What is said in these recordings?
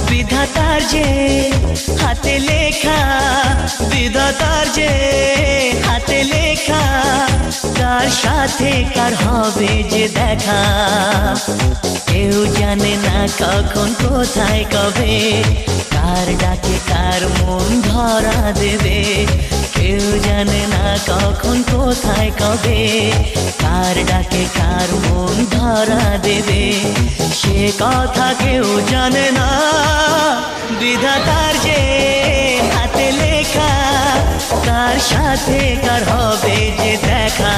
বিধাতার যে হাতে লেখা, বিধাতার যে হাতে লেখা, কার সাথে কার হবে যে দেখা, কেউ জানে না কখন কোথায় কবে, কার ডাকে কার মন ধরা দেবে, কেউ জানে না কখন কোথায় কবে, কার ডাকে কার মন ধরা দেবে, সে কথা কেউ জানে না। বিধাতার যে হাতে লেখা, কার সাথে কার হবে যে দেখা।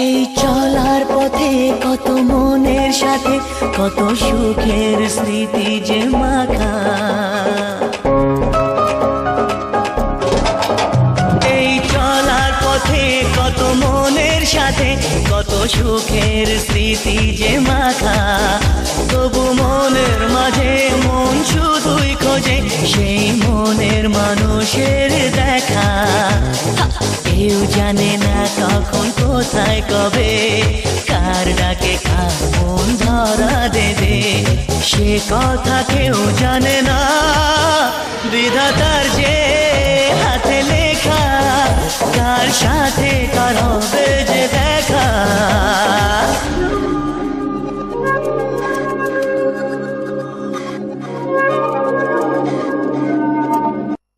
এই চলার পথে কত মনের সাথে কত সুখের স্মৃতি যে মাখা, এই চলার পথে কত মনের সাথে কত সুখের স্মৃতি যে মাখা, তবু মনের মাঝে মন শুধুই খোঁজে সেই মনের মানুষের দেখা, কেউ জানে না কখন কোথায় কবে, কার ডাকে কার মন ধরা দেবে, সে কথা কেউ জানে না।